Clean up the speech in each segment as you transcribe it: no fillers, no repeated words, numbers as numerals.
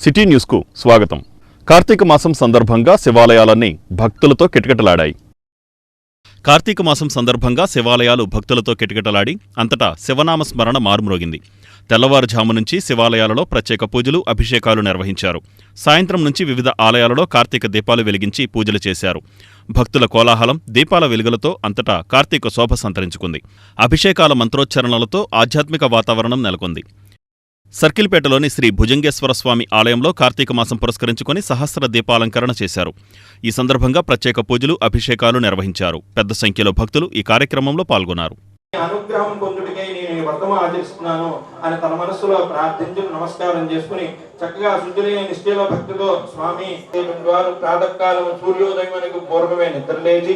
City న్యూస్కు స్వాగతం. కార్తీక మాసం సందర్భంగా శివాలయాలన్నీ భక్తులతో కిటకిటలాడాయి. కార్తీక మాసం సందర్భంగా శివాలయాలు భక్తులతో కిటకిటలాడి అంతటా శివనామ స్మరణ మారుమ్రోగింది. తెల్లవారుజాము నుంచి శివాలయాలలో ప్రత్యేక పూజలు, అభిషేకాలు నిర్వహించారు. సాయంత్రం నుంచి వివిధ ఆలయాలలో కార్తీక దీపాలు వెలిగించి పూజలు చేశారు. భక్తుల కోలాహలం, దీపాల వెలుగులతో అంతటా కార్తీక శోభ సంతరించుకుంది. అభిషేకాల మంత్రోచ్చరణలతో ఆధ్యాత్మిక వాతావరణం నెలకొంది. సర్కిల్పేటలోని శ్రీ భుజంగేశ్వర స్వామి ఆలయంలో కార్తీక మాసం పురస్కరించుకుని సహస్ర దీపాలంకరణ చేశారు. ఈ సందర్భంగా ప్రత్యేక పూజలు, అభిషేకాలు నిర్వహించారు. పెద్ద సంఖ్యలో భక్తులు ఈ కార్యక్రమంలో పాల్గొన్నారు. అనుగ్రహం పొందుడికై నేను వ్రతం ఆచరిస్తున్నాను అని తన మనస్సులో ప్రార్థించి నమస్కారం చేసుకుని చక్కగా శుద్ధులైన నిష్ఠలో భక్తితో స్వామి వారు ప్రాతకాలం సూర్యోదయం పూర్వమే నిద్రలేచి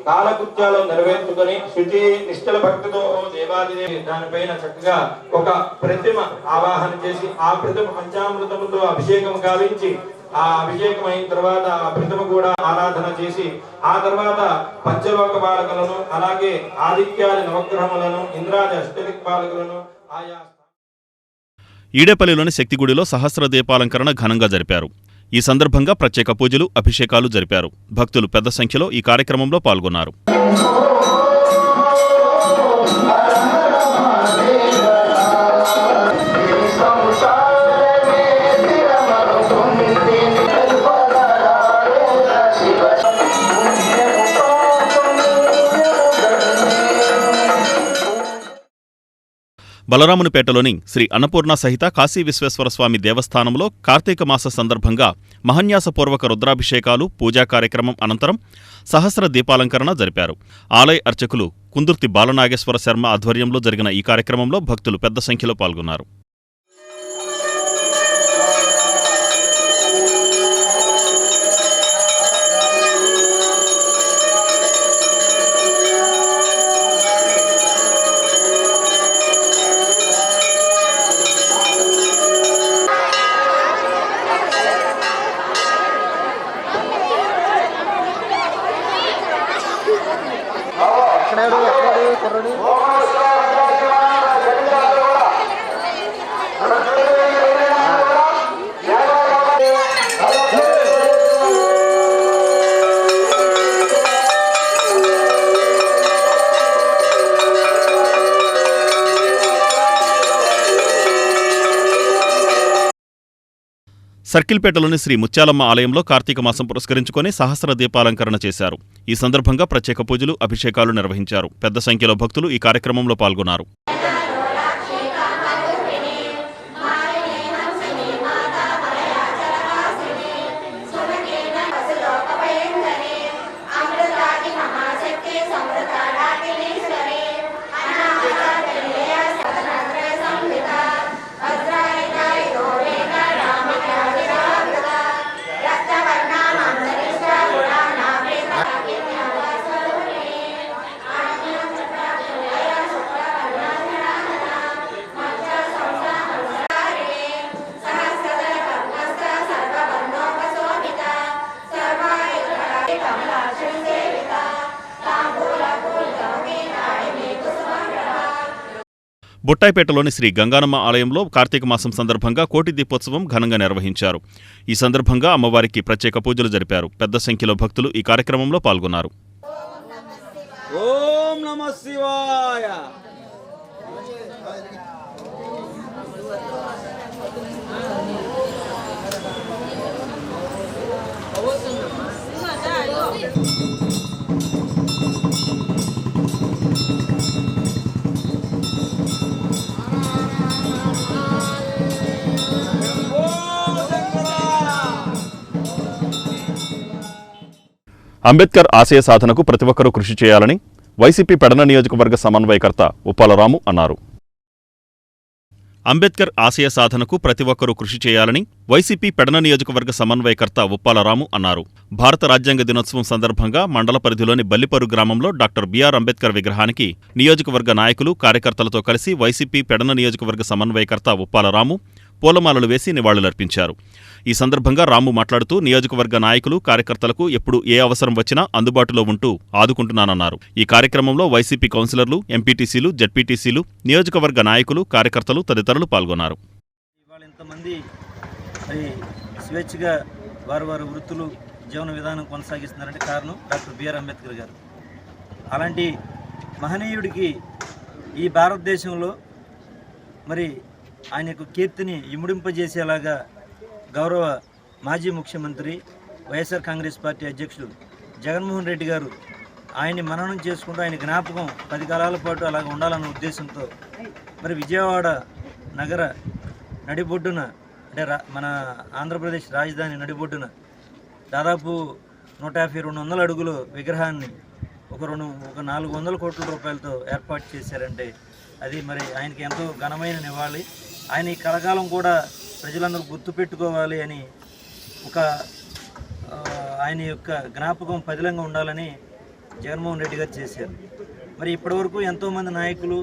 కాలకృత్యాలు నెరవేర్చుకొని శుచి నిష్ఠల భక్తితో దేవాదిదేవి దానిపైన చక్కగా ఒక ప్రతిమ ఆవాహన చేసి ఆ ప్రతిమ పంచామృతముతో అభిషేకం గావించి ఆ అభిషేకం అయిన తర్వాత ఆ ప్రతిమ కూడా ఆరాధన చేసి ఆ తర్వాత పంచలోక బాలకులను అలాగే ఆదిత్యాది నవగ్రహములను ఇంద్రాది అష్టదిక్పాలకులను ఆయా ఈడేపల్లిలోని శక్తిగుడిలో సహస్ర దీపాలంకరణ ఘనంగా జరిపారు. ఈ సందర్భంగా ప్రత్యేక పూజలు, అభిషేకాలు జరిపారు. భక్తులు పెద్ద సంఖ్యలో ఈ కార్యక్రమంలో పాల్గొన్నారు. బలరామునిపేటలోని శ్రీ అన్నపూర్ణ సహిత కాశీ విశ్వేశ్వరస్వామి దేవస్థానంలో కార్తీక మాస సందర్భంగా మహన్యాసపూర్వక రుద్రాభిషేకాలు, పూజా కార్యక్రమం అనంతరం సహస్ర దీపాలంకరణ జరిపారు. ఆలయ అర్చకులు కుందుర్తి బాలనాగేశ్వర శర్మ ఆధ్వర్యంలో జరిగిన ఈ కార్యక్రమంలో భక్తులు పెద్ద సంఖ్యలో పాల్గొన్నారు. సర్కిల్పేటలోని శ్రీ ముత్యాలమ్మ ఆలయంలో కార్తీక మాసం పురస్కరించుకుని సహస్ర దీపాలంకరణ చేశారు. ఈ సందర్భంగా ప్రత్యేక పూజలు, అభిషేకాలు నిర్వహించారు. పెద్ద సంఖ్యలో భక్తులు ఈ కార్యక్రమంలో పాల్గొన్నారు. బుట్టాయిపేటలోని శ్రీ గంగానమ్మ ఆలయంలో కార్తీక మాసం సందర్భంగా కోటి దీపోత్సవం ఘనంగా నిర్వహించారు. ఈ సందర్భంగా అమ్మవారికి ప్రత్యేక పూజలు జరిపారు. పెద్ద సంఖ్యలో భక్తులు ఈ కార్యక్రమంలో పాల్గొన్నారు. ఓం నమః శివాయ. అంబేద్కర్ ఆశయ సాధనకు ప్రతి ఒక్కరూ కృషి చేయాలని వైసీపీ పెడన నియోజకవర్గ సమన్వయకర్త ఉప్పాలరాము అన్నారు. అంబేద్కర్ ఆశయ సాధనకు ప్రతి ఒక్కరూ కృషి చేయాలని వైసీపీ పెడన నియోజకవర్గ సమన్వయకర్త ఉప్పాలరాము అన్నారు. భారత రాజ్యాంగ దినోత్సవం సందర్భంగా మండల పరిధిలోని బల్లిపరు గ్రామంలో డాక్టర్ బిఆర్ అంబేద్కర్ విగ్రహానికి నియోజకవర్గ నాయకులు, కార్యకర్తలతో కలిసి వైసీపీ పెడన నియోజకవర్గ సమన్వయకర్త ఉప్పాలరాము పూలమాలలు వేసి నివాళులర్పించారు. ఈ సందర్భంగా రాము మాట్లాడుతూ నియోజకవర్గ నాయకులు, కార్యకర్తలకు ఎప్పుడు ఏ అవసరం వచ్చినా అందుబాటులో ఉంటూ ఆదుకుంటున్నానన్నారు. ఈ కార్యక్రమంలో వైసీపీ కౌన్సిలర్లు, ఎంపీటీసీలు, జడ్పీటీసీలు, నియోజకవర్గ నాయకులు, కార్యకర్తలు తదితరులు పాల్గొన్నారు. మరి స్వేచ్ఛగా వారి వృత్తులు జీవన విధానం కొనసాగిస్తున్నారంటే కారణం డాక్టర్ బిఆర్ అంబేద్కర్ గారు. అలాంటి మహనీయుడికి ఈ భారతదేశంలో మరి ఆయన యొక్క కీర్తిని ఇముడింపజేసేలాగా గౌరవ మాజీ ముఖ్యమంత్రి వైఎస్ఆర్ కాంగ్రెస్ పార్టీ అధ్యక్షుడు జగన్మోహన్ రెడ్డి గారు ఆయన్ని మననం చేసుకుంటూ ఆయన జ్ఞాపకం 10 కాలాల పాటు అలాగ ఉండాలన్న ఉద్దేశంతో మరి విజయవాడ నగర నడిబొడ్డున అంటే మన ఆంధ్రప్రదేశ్ రాజధాని నడిబొడ్డున దాదాపు 150-200 అడుగుల విగ్రహాన్ని ఒక 400 కోట్ల రూపాయలతో ఏర్పాటు చేశారంటే అది మరి ఆయనకి ఎంతో ఘనమైన నివాళి. ఆయన ఈ కలకాలం కూడా ప్రజలందరూ గుర్తుపెట్టుకోవాలి అని ఒక ఆయన యొక్క జ్ఞాపకం పదిలంగా ఉండాలని జగన్మోహన్ రెడ్డి గారు చేశారు. మరి ఇప్పటివరకు ఎంతోమంది నాయకులు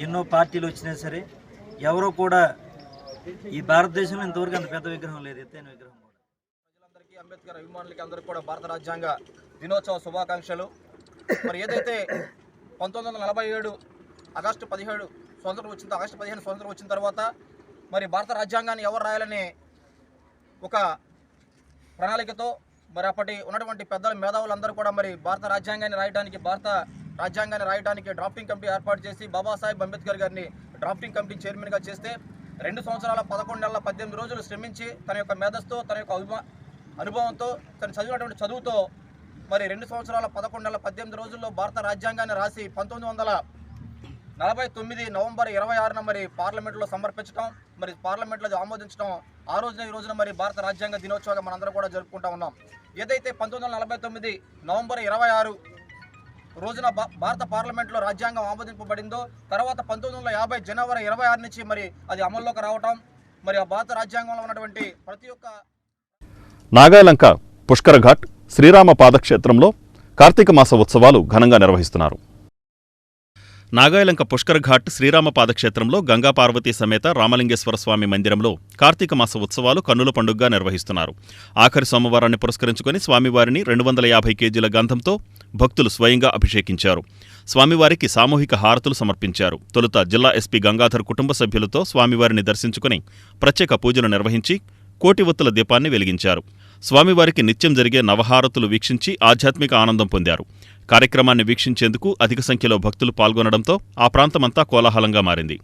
ఎన్నో పార్టీలు వచ్చినా సరే ఎవరో కూడా ఈ భారతదేశంలో ఇంతవరకు అంత పెద్ద విగ్రహం లేదు, ఎత్తైన విగ్రహం కూడా. ప్రజలందరికీ, అంబేద్కర్ అభిమానులకి అందరికీ కూడా భారత రాజ్యాంగ దినోత్సవ శుభాకాంక్షలు. మరి ఏదైతే 1947 ఆగస్టు 15 స్వతంత్రం వచ్చిందో, ఆగస్టు 15 స్వతంత్రం వచ్చిన తర్వాత మరి భారత రాజ్యాంగాన్ని ఎవరు రాయాలనే ఒక ప్రణాళికతో మరి అప్పటి ఉన్నటువంటి పెద్దల మేధావులందరూ కూడా మరి భారత రాజ్యాంగాన్ని రాయడానికి డ్రాఫ్టింగ్ కమిటీ ఏర్పాటు చేసి బాబాసాహెబ్ అంబేద్కర్ గారిని డ్రాఫ్టింగ్ కమిటీ చైర్మన్గా చేస్తే 2 సంవత్సరాల 11 నెలల 18 రోజులు శ్రమించి తన యొక్క మేధస్తో, తన యొక్క అనుభవంతో, తను చదివినటువంటి చదువుతో మరి 2 సంవత్సరాల 11 నెలల 18 రోజుల్లో భారత రాజ్యాంగాన్ని రాసి 1949 నవంబర్ 26న మరి పార్లమెంట్లో సమర్పించడం, మరి పార్లమెంట్లో ఆమోదించడం, ఆ రోజున ఈ రోజున మరి భారత రాజ్యాంగ దినోత్సవంగా మనందరం కూడా జరుపుకుంటా ఉన్నాం. ఏదైతే 1949 నవంబర్ 26 రోజున భారత పార్లమెంట్లో రాజ్యాంగం ఆమోదింపబడిందో, తర్వాత 1950 జనవరి 26 నుంచి మరి అది అమల్లోకి రావటం, మరి ఆ భారత రాజ్యాంగంలో ఉన్నటువంటి ప్రతి ఒక్క నాగాలంక పుష్కర్ ఘాట్ శ్రీరామ పాదక్షేత్రంలో కార్తీక మాస ఉత్సవాలు ఘనంగా నిర్వహిస్తున్నారు. నాగాయలంక పుష్కర్ ఘాట్ శ్రీరామ పాదక్షేత్రంలో గంగా పార్వతీ సమేత రామలింగేశ్వర స్వామి మందిరంలో కార్తీక మాస ఉత్సవాలు కన్నుల పండుగగా నిర్వహిస్తున్నారు. ఆఖరి సోమవారాన్ని పురస్కరించుకుని స్వామివారిని 250 కేజీల గంధంతో భక్తులు స్వయంగా అభిషేకించారు. స్వామివారికి సామూహిక హారతులు సమర్పించారు. తొలుత జిల్లా ఎస్పీ గంగాధర్ కుటుంబ సభ్యులతో స్వామివారిని దర్శించుకుని ప్రత్యేక పూజలు నిర్వహించి కోటి ఒత్తుల దీపాన్ని వెలిగించారు. స్వామివారికి నిత్యం జరిగే నవహారతులు వీక్షించి ఆధ్యాత్మిక ఆనందం పొందారు. కార్యక్రమాన్ని వీక్షించేందుకు అధిక సంఖ్యలో భక్తులు పాల్గొనడంతో ఆ ప్రాంతమంతా కోలాహలంగా మారింది.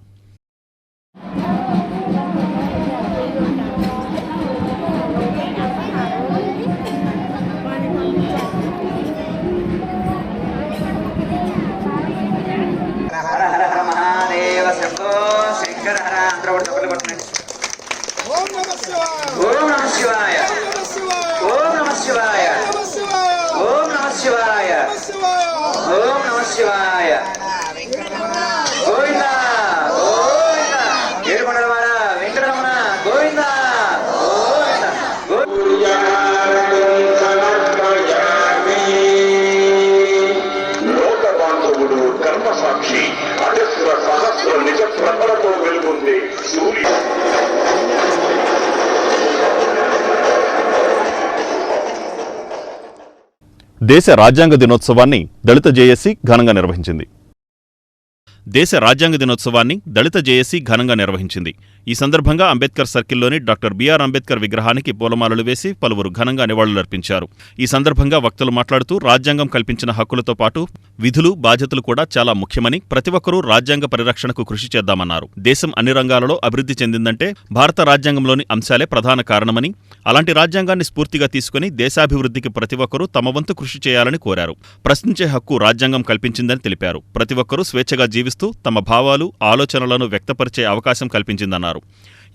కర్మసాక్షి అజస్ర సహస్ర నిజ ప్రబలతో వెలుగుంది సూర్య. దేశ రాజ్యాంగ దినోత్సవాన్ని దళిత జేఏసీ ఘనంగా నిర్వహించింది. ఈ సందర్భంగా అంబేద్కర్ సర్కిల్లోని డాక్టర్ బిఆర్ అంబేద్కర్ విగ్రహానికి పూలమాలలు వేసి పలువురు ఘనంగా నివాళులర్పించారు. ఈ సందర్భంగా వక్తలు మాట్లాడుతూ రాజ్యాంగం కల్పించిన హక్కులతో పాటు విధులు, బాధ్యతలు కూడా చాలా ముఖ్యమని, ప్రతి ఒక్కరూ రాజ్యాంగ పరిరక్షణకు కృషి చేద్దామన్నారు. దేశం అన్ని రంగాలలో అభివృద్ధి చెందిందంటే భారత రాజ్యాంగంలోని అంశాలే ప్రధాన కారణమని, అలాంటి రాజ్యాంగాన్ని స్ఫూర్తిగా తీసుకుని దేశాభివృద్ధికి ప్రతి ఒక్కరూ తమ వంతు కృషి చేయాలని కోరారు. ప్రశ్నించే హక్కు రాజ్యాంగం కల్పించిందని తెలిపారు. ప్రతి ఒక్కరూ స్వేచ్ఛగా జీవిస్తూ తమ భావాలు, ఆలోచనలను వ్యక్తపరిచే అవకాశం కల్పించిందన్నారు.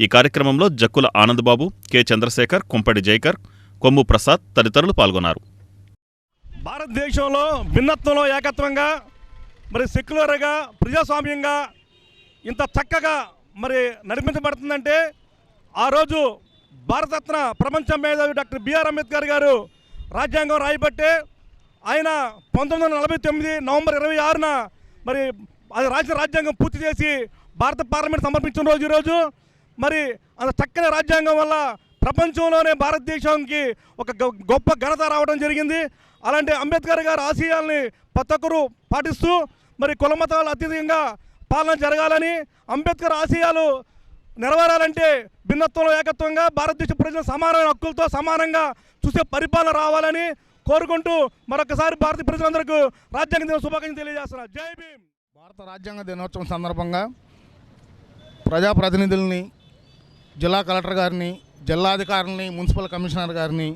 ఈ కార్యక్రమంలో జక్కుల ఆనందబాబు, కె చంద్రశేఖర్, కుంపటి జైకర్, కొమ్ము ప్రసాద్ తదితరులు పాల్గొన్నారు. భారతదేశంలో భిన్నత్వంలో ఏకత్వంగా మరి సెక్యులర్గా ప్రజాస్వామ్యంగా ఇంత చక్కగా మరి నడిపించబడుతుందంటే ఆ రోజు భారతరత్న ప్రపంచ మేధావి డాక్టర్ బిఆర్ అంబేద్కర్ గారు రాజ్యాంగం రాయబట్టే ఆయన 1949 నవంబర్ 26న మరి అది రాజ్యాంగం పూర్తి చేసి భారత పార్లమెంట్ సమర్పించిన రోజు ఈరోజు. మరి అంత చక్కని రాజ్యాంగం వల్ల ప్రపంచంలోనే భారతదేశానికి ఒక గొప్ప ఘనత రావడం జరిగింది. అలాంటి అంబేద్కర్ గారి ఆశయాల్ని ప్రతి ఒక్కరూ పాటిస్తూ మరి కుల మతాలు అతీతంగా పాలన జరగాలని, అంబేద్కర్ ఆశయాలు నెరవేరాలంటే భిన్నత్వంలో ఏకత్వంగా భారతదేశ ప్రజల సమానమైన హక్కులతో సమానంగా చూసే పరిపాలన రావాలని కోరుకుంటూ మరొకసారి భారతీయ ప్రజలందరికీ రాజ్యాంగ దిన శుభాకాంక్షలు తెలియజేస్తున్నారు. జై భీమ్. భారత రాజ్యాంగ దినోత్సవం సందర్భంగా ప్రజాప్రతినిధుల్ని, జిల్లా కలెక్టర్ గారిని, జిల్లాధికారులని, మున్సిపల్ కమిషనర్ గారిని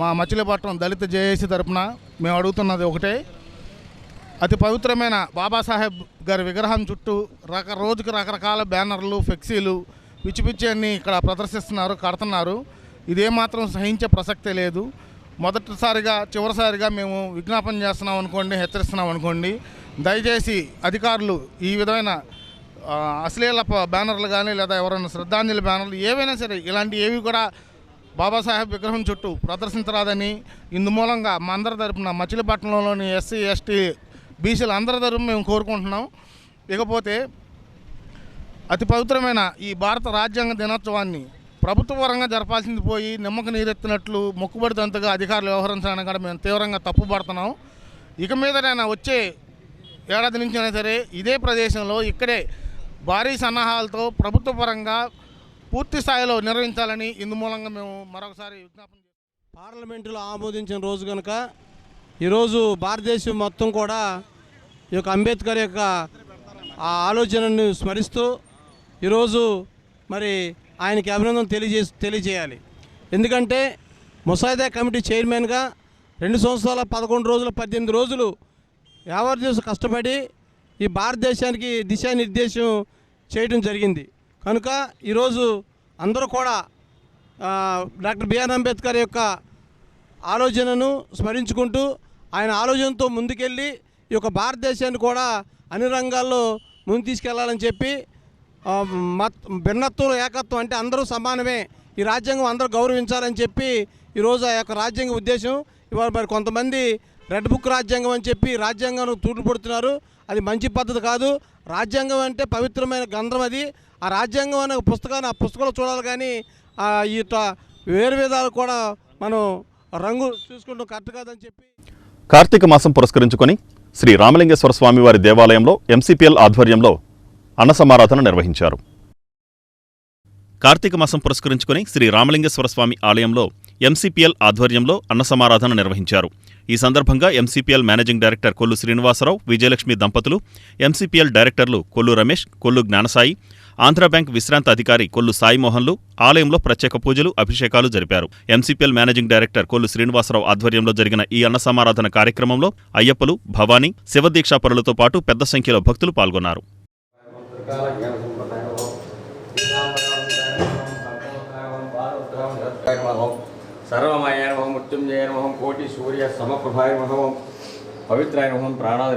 మా మచిలీపట్నం దళిత జేఏసీ తరపున మేము అడుగుతున్నది ఒకటే, అతి పవిత్రమైన బాబాసాహెబ్ గారి విగ్రహం చుట్టూ రోజుకి రకరకాల బ్యానర్లు, ఫ్లెక్సీలు పిచ్చి అన్నీ ఇక్కడ ప్రదర్శిస్తున్నారు, కడుతున్నారు. ఇదేమాత్రం సహించే ప్రసక్తే లేదు. మొదటిసారిగా చివరిసారిగా మేము విజ్ఞాపన చేస్తున్నాం అనుకోండి, హెచ్చరిస్తున్నాం అనుకోండి, దయచేసి అధికారులు ఈ విధమైన అశ్లీల బ్యానర్లు కానీ లేదా ఎవరైనా శ్రద్ధాంజలి బ్యానర్లు ఏవైనా సరే ఇలాంటి ఏవి కూడా బాబాసాహెబ్ విగ్రహం చుట్టూ ప్రదర్శించరాదని ఇందు మూలంగా మా అందరి తరపున మచిలీపట్నంలోని ఎస్సీ, ఎస్టీ, బీసీలు అందరి తరపున మేము కోరుకుంటున్నాం. ఇకపోతే అతి పవిత్రమైన ఈ భారత రాజ్యాంగ దినోత్సవాన్ని ప్రభుత్వ పరంగా జరపాల్సింది పోయి నిమ్మక నీరెత్తినట్లు మొక్కుబడితంతగా అధికారులు వ్యవహరించడానికి కూడా మేము తీవ్రంగా తప్పుపడుతున్నాం. ఇక మీదనైనా వచ్చే ఏడాది నుంచి అయినా సరే ఇదే ప్రదేశంలో ఇక్కడే భారీ సన్నాహాలతో ప్రభుత్వ పరంగా పూర్తి స్థాయిలో నిర్వహించాలని ఇందు మూలంగా మేము మరొకసారి విజ్ఞాపన చేస్తాం. పార్లమెంటులో ఆమోదించిన రోజు కనుక ఈరోజు భారతదేశం మొత్తం కూడా ఈ యొక్క అంబేద్కర్ యొక్క ఆ ఆలోచనను స్మరిస్తూ ఈరోజు మరి ఆయనకి అభినందన తెలియజేయాలి. ఎందుకంటే ముసాయిదా కమిటీ చైర్మన్గా 2 సంవత్సరాల 11 రోజులు 18 రోజులు యావత్ దేశం కష్టపడి ఈ భారతదేశానికి దిశానిర్దేశం చేయడం జరిగింది. కనుక ఈరోజు అందరూ కూడా డాక్టర్ బిఆర్ అంబేద్కర్ యొక్క ఆలోచనను స్మరించుకుంటూ ఆయన ఆలోచనతో ముందుకెళ్ళి ఈ యొక్క భారతదేశాన్ని కూడా అన్ని రంగాల్లో ముందు తీసుకెళ్లాలని చెప్పి భిన్నత్వంలో ఏకత్వం అంటే అందరూ సమానమే, ఈ రాజ్యాంగం అందరూ గౌరవించాలని చెప్పి ఈరోజు ఆ యొక్క రాజ్యాంగ ఉద్దేశం. ఇవాళ మరి కొంతమంది రెడ్ బుక్ రాజ్యాంగం అని చెప్పి రాజ్యాంగాన్ని తూటుపడుతున్నారు. అది మంచి పద్ధతి కాదు. రాజ్యాంగం అంటే పవిత్రమైన గ్రంథం. అది ఆ రాజ్యాంగం అనే పుస్తకాన్ని ఆ పుస్తకంలో చూడాలి, కానీ ఇట్లా వేరు విధాలు కూడా మనం రంగు చూసుకుంటాం కరెక్ట్ కాదని చెప్పి. కార్తీక మాసం పురస్కరించుకొని శ్రీ రామలింగేశ్వర స్వామివారి దేవాలయంలో ఎంసీపీఎల్ ఆధ్వర్యంలో అన్న సమారాధన నిర్వహించారు. కార్తీక మాసం పురస్కరించుకొని శ్రీ రామలింగేశ్వర స్వామి ఆలయంలో ఎంసీపీఎల్ ఆధ్వర్యంలో అన్న సమారాధన నిర్వహించారు. ఈ సందర్భంగా ఎంసీపీఎల్ మేనేజింగ్ డైరెక్టర్ కొల్లు శ్రీనివాసరావు, విజయలక్ష్మి దంపతులు, ఎంసీపీఎల్ డైరెక్టర్లు కొల్లు రమేష్, కొల్లు జ్ఞానసాయి, ఆంధ్ర బ్యాంక్ విశ్రాంత అధికారి కొల్లు సాయిమోహన్లు ఆలయంలో ప్రత్యేక పూజలు, అభిషేకాలు జరిపారు. ఎంసీపీఎల్ మేనేజింగ్ డైరెక్టర్ కొల్లు శ్రీనివాసరావు ఆధ్వర్యంలో జరిగిన ఈ అన్న సమారాధన కార్యక్రమంలో అయ్యప్పలు, భవానీ, శివదీక్షాపరులతో పాటు పెద్ద సంఖ్యలో భక్తులు పాల్గొన్నారు. సర్వమయ నమః, మృత్యుంజయ నమః, కోటి సూర్య సమప్రభాయ నమః, పవిత్రాయ నమః, ప్రాణాయ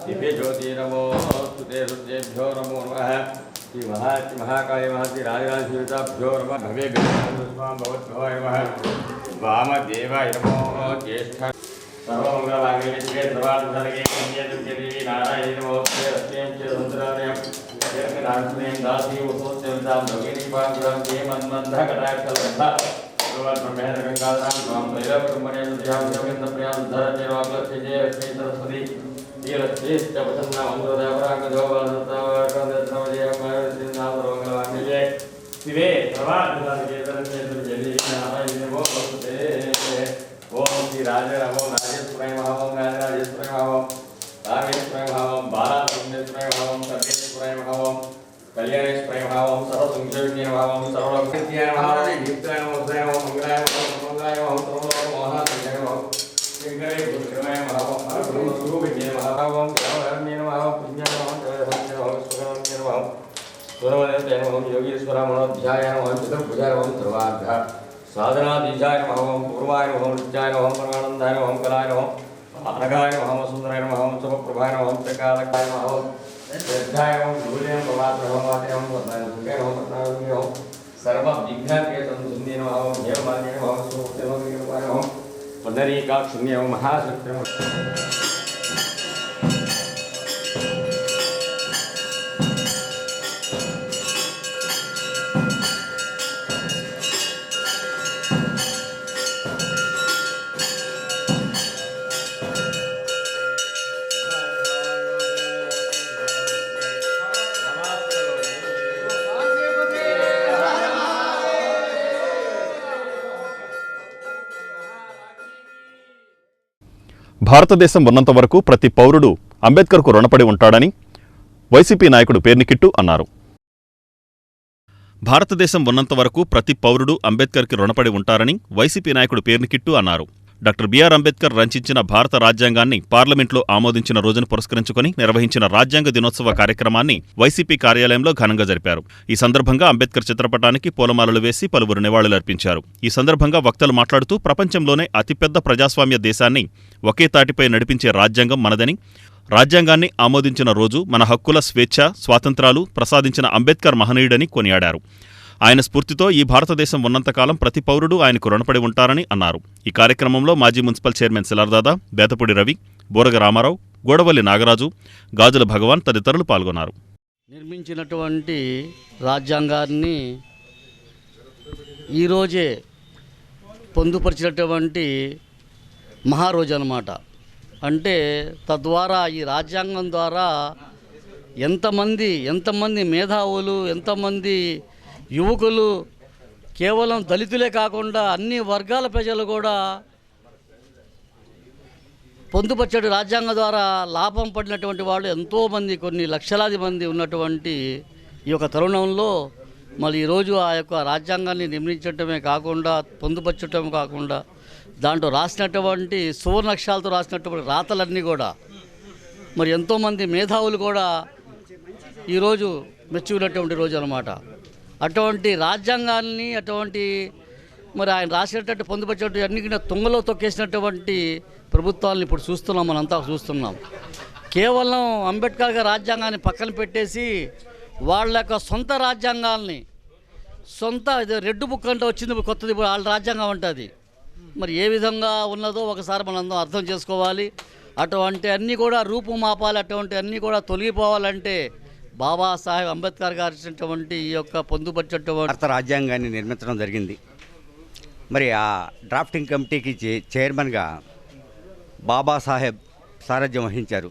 దివ్య జ్యోతి నమో స్తుతే సూర్యేభ్యో నమో నమః. శ్రీ మహాకాళి మహతి రాజరాజేభ్యో నమః. భవే భగవద్భవాయ నమః. వామదేవాయ నమో. జ్యేష్ఠ సర్వమంగళమాంగళ్యే శివే సర్వార్థసాధకే శరణ్యే దుర్గే నారాయణే నమోస్తే రత్నేం చ సుందరాలయం జగన్నాథం దాసి ఉపోత్సవితాం భగినీ పాంగురం కే మన్మంద కటాక్షలత బ్రహ్మేంద్ర గంగాధరం స్వాం త్రైలోక్యమణే ధ్యాం జగన్న ప్రియాం ధరతే వాక్లక్షే లక్ష్మీ సరస్వతి శ్రీలక్ష్మీశ్చ ప్రసన్న మంగళదేవరాంగ జోగవనతావకందత్నవజయ మంగళమాంగళ్యే శివే సర్వార్థసాధకే శరణ్యే దుర్గే నారాయణే నమోస్తే. ఓం శ్రీ రాజరామో రాజేశ్వరాయ మహావం, రాజరాజేశ్వరాయ మహావం, రామేశ్వరాయ మహావం, బాలాసురేశ్వరాయ మహావం, సర్వేశ్వరాయ మహావం, కళ్యాణేశ్వరాయ మహావం, సర్వసంక్షేణ్య మహావం, సర్వలోక్యాయ మహావం, దీప్తాయ మహోదయ మహం, మంగళాయ మహం, మంగళాయ మహం, సర్వలోక మహాసంఖ్యాయ మహం, శంకరే పుత్రమాయ మహావం, బ్రహ్మస్వరూపిణ్య మహావం, గ్రామధర్మ్యేన మహావం, పుణ్యాయ మహం, జగదహన్య మహం, సుగమన్య మహం, సురవదేవతయ మహం, యోగీశ్వర మనోధ్యాయ మహం, చతుర్భుజాయ మహం, సర్వార్థ సాధనాధీశాయ నమః, పూర్వాయ నమః, నిత్యాయ నమః, పరమానందాయ నమః, కలాయ నమః, అనగాయ నమః, సుందరాయ నమః, శుభప్రభాయ నమః, త్రికాలకాయ నమః, శ్రద్ధాయ నమః, గురుదేవ ప్రమాత్ర నమః, వాతే నమః, సత్యాయ నమః, పద్మావతి నమః, సర్వ విఘ్నకే సంసుందే నమః, దేవమాన్య నమః, సుమూర్తినమః, నమః, పుండరీకాక్షుణ్య నమః, మహాశక్తి నమః. భారతదేశం ఉన్నంత వరకు ప్రతి పౌరుడు అంబేద్కర్కు రుణపడి ఉంటాడని వైసీపీ నాయకుడు పేర్నికిట్టు అన్నారు. భారతదేశం ఉన్నంత వరకు ప్రతి పౌరుడు అంబేద్కర్కి రుణపడి ఉంటారని వైసీపీ నాయకుడు పేర్నికిట్టు అన్నారు. డాక్టర్ బిఆర్ అంబేద్కర్ రచించిన భారత రాజ్యాంగాన్ని పార్లమెంట్లో ఆమోదించిన రోజును పురస్కరించుకుని నిర్వహించిన రాజ్యాంగ దినోత్సవ కార్యక్రమాన్ని వైసీపీ కార్యాలయంలో ఘనంగా జరిపారు. ఈ సందర్భంగా అంబేద్కర్ చిత్రపటానికి పూలమాలలు వేసి పలువురు నివాళులర్పించారు. ఈ సందర్భంగా వక్తలు మాట్లాడుతూ ప్రపంచంలోనే అతిపెద్ద ప్రజాస్వామ్య దేశాన్ని ఒకే తాటిపై నడిపించే రాజ్యాంగం మనదని, రాజ్యాంగాన్ని ఆమోదించిన రోజు మన హక్కుల స్వేచ్ఛ, స్వాతంత్రాలు ప్రసాదించిన అంబేద్కర్ మహనీయుడని కొనియాడారు. ఆయన స్ఫూర్తితో ఈ భారతదేశం ఉన్నంతకాలం ప్రతి పౌరుడు ఆయనకు రుణపడి ఉంటారని అన్నారు. ఈ కార్యక్రమంలో మాజీ మున్సిపల్ చైర్మన్ సిలార్దాదా, బేతపూడి రవి, బోరగ రామారావు, గోడవల్లి నాగరాజు, గాజుల భగవాన్ తదితరులు పాల్గొన్నారు. నిర్మించినటువంటి రాజ్యాంగాన్ని ఈరోజే పొందుపరిచినటువంటి మహారోజు అన్నమాట. అంటే తద్వారా ఈ రాజ్యాంగం ద్వారా ఎంతమంది మేధావులు, ఎంతమంది యువకులు, కేవలం దళితులే కాకుండా అన్ని వర్గాల ప్రజలు కూడా పొందుపరిచే రాజ్యాంగం ద్వారా లాభం పడినటువంటి వాళ్ళు ఎంతోమంది, కొన్ని లక్షలాది మంది ఉన్నటువంటి ఈ యొక్క తరుణంలో మరి ఈరోజు ఆ యొక్క రాజ్యాంగాన్ని నిర్మించడమే కాకుండా, పొందుపరచడం కాకుండా దాంట్లో రాసినటువంటి సువర్ణాక్షరాలతో రాసినటువంటి రాతలన్నీ కూడా మరి ఎంతోమంది మేధావులు కూడా ఈరోజు మెచ్చుకున్నటువంటి రోజు అన్నమాట. అటువంటి రాజ్యాంగాన్ని, అటువంటి మరి ఆయన రాసినటువంటి పొందుపరిచినటువంటి అన్నిటిని తుంగలో తొక్కేసినటువంటి ప్రభుత్వాలను ఇప్పుడు చూస్తున్నాం, మనంతా చూస్తున్నాం. కేవలం అంబేద్కర్ గారి రాజ్యాంగాన్ని పక్కన పెట్టేసి వాళ్ళ యొక్క సొంత రాజ్యాంగాల్ని, రెడ్ బుక్ అంటే వచ్చింది కొత్తది, వాళ్ళ రాజ్యాంగం ఉంటుంది. మరి ఏ విధంగా ఉన్నదో ఒకసారి మనందరం అర్థం చేసుకోవాలి. అటువంటి అన్నీ కూడా రూపుమాపాలి, అటువంటి అన్నీ కూడా తొలగిపోవాలంటే బాబాసాహెబ్ అంబేద్కర్ గారు ఇచ్చినటువంటి ఈ యొక్క పొందుపరిచినటువంటి భారత రాజ్యాంగాన్ని నిర్మించడం జరిగింది. మరి ఆ డ్రాఫ్టింగ్ కమిటీకి చైర్మన్గా బాబాసాహెబ్ సారథ్యం వహించారు.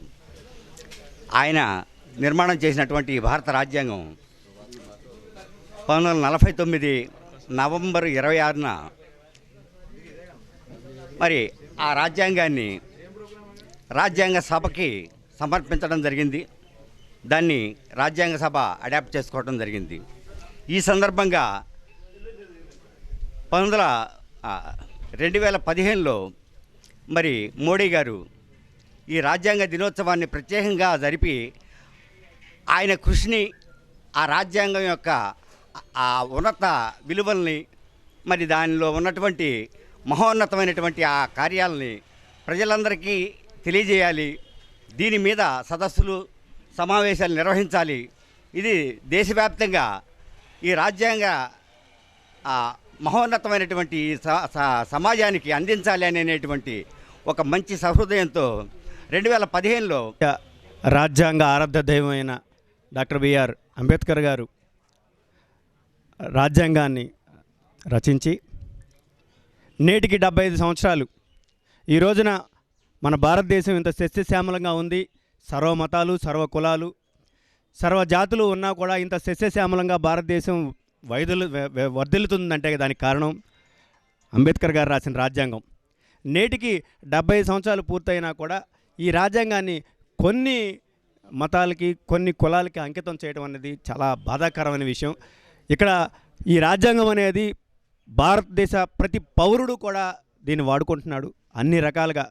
ఆయన నిర్మాణం చేసినటువంటి ఈ భారత రాజ్యాంగం 1949 నవంబర్ 26న మరి ఆ రాజ్యాంగాన్ని రాజ్యాంగ సభకి సమర్పించడం జరిగింది. దాన్ని రాజ్యాంగ సభ అడాప్ట్ చేసుకోవడం జరిగింది. ఈ సందర్భంగా 2015లో మరి మోడీ గారు ఈ రాజ్యాంగ దినోత్సవాన్ని ప్రత్యేకంగా జరిపి ఆయన కృషిని, ఆ రాజ్యాంగం యొక్క ఆ ఉన్నత విలువల్ని, మరి దానిలో ఉన్నటువంటి మహోన్నతమైనటువంటి ఆ కార్యాలని ప్రజలందరికీ తెలియజేయాలి. దీని మీద సదస్సులు, సమావేశాలు నిర్వహించాలి. ఇది దేశవ్యాప్తంగా ఈ రాజ్యాంగ మహోన్నతమైనటువంటి సమాజానికి అందించాలి అనేటువంటి ఒక మంచి సహృదయంతో 2015లో రాజ్యాంగ ఆరాధ్య దైవమైన డాక్టర్ బిఆర్ అంబేద్కర్ గారు రాజ్యాంగాన్ని రచించి నేటికి 75 సంవత్సరాలు. ఈ రోజున మన భారతదేశం ఇంత సస్యశ్యామలంగా ఉంది. సర్వ మతాలు, సర్వ కులాలు, సర్వ జాతులు ఉన్నా కూడా ఇంత సస్యశ్యామలంగా భారతదేశం వర్ధిల్లుతుందంటే దానికి కారణం అంబేద్కర్ గారు రాసిన రాజ్యాంగం. నేటికి 75 సంవత్సరాలు పూర్తయినా కూడా ఈ రాజ్యాంగాన్ని కొన్ని మతాలకి, కొన్ని కులాలకి అంకితం చేయడం అనేది చాలా బాధాకరమైన విషయం. ఇక్కడ ఈ రాజ్యాంగం అనేది భారతదేశ ప్రతి పౌరుడు కూడా దీన్ని వాడుకుంటున్నాడు. అన్ని రకాలుగా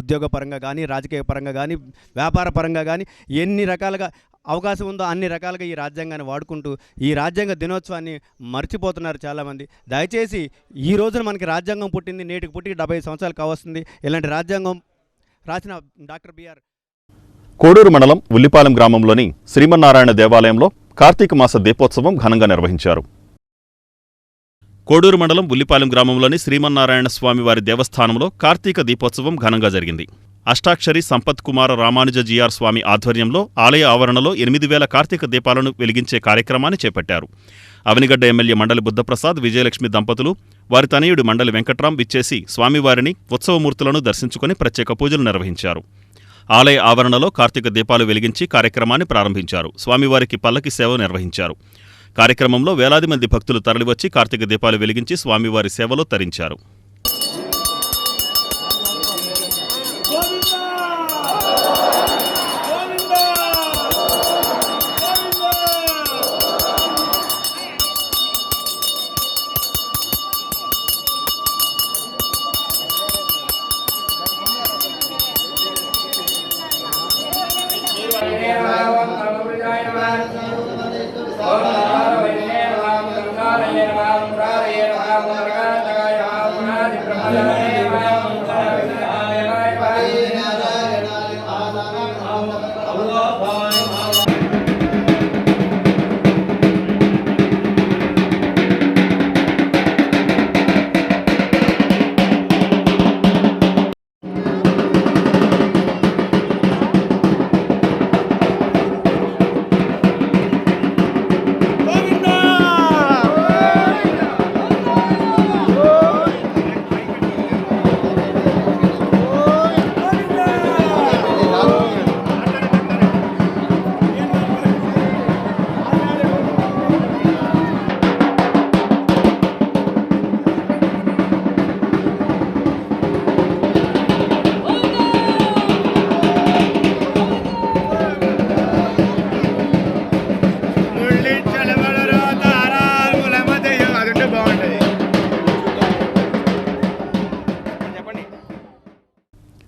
ఉద్యోగ పరంగా కానీ, రాజకీయ పరంగా కానీ, వ్యాపార పరంగా కానీ ఎన్ని రకాలుగా అవకాశం ఉందో అన్ని రకాలుగా ఈ రాజ్యాంగాన్ని వాడుకుంటూ ఈ రాజ్యాంగ దినోత్సవాన్ని మర్చిపోతున్నారు చాలామంది. దయచేసి ఈ రోజున మనకి రాజ్యాంగం పుట్టింది, నేటికి పుట్టి 75 సంవత్సరాలు కావస్తుంది. ఇలాంటి రాజ్యాంగం రాసిన డాక్టర్ బిఆర్. కోడూరు మండలం ఉల్లిపాలెం గ్రామంలోని శ్రీమన్నారాయణ దేవాలయంలో కార్తీక మాస దీపోత్సవం ఘనంగా నిర్వహించారు. కోడూరు మండలం ఉల్లిపాలెం గ్రామంలోని శ్రీమన్నారాయణ స్వామివారి దేవస్థానంలో కార్తీక దీపోత్సవం ఘనంగా జరిగింది. అష్టాక్షరి సంపత్ కుమార రామానుజ జిఆర్ స్వామి ఆధ్వర్యంలో ఆలయ ఆవరణలో 8000 కార్తీక దీపాలను వెలిగించే కార్యక్రమాన్ని చేపట్టారు. అవనిగడ్డ ఎమ్మెల్యే మండలి బుద్ధప్రసాద్, విజయలక్ష్మి దంపతులు, వారి తనయుడు మండలి వెంకట్రాం విచ్చేసి స్వామివారిని, ఉత్సవమూర్తులను దర్శించుకుని ప్రత్యేక పూజలు నిర్వహించారు. ఆలయ ఆవరణలో కార్తీక దీపాలు వెలిగించి కార్యక్రమాన్ని ప్రారంభించారు. స్వామివారికి పల్లకి సేవ నిర్వహించారు. కార్యక్రమంలో వేలాది మంది భక్తులు తరలివచ్చి కార్తీక దీపాలు వెలిగించి స్వామివారి సేవలో తరించారు.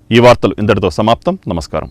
ఈ వార్తలు ఇంతటితో సమాప్తం. నమస్కారం.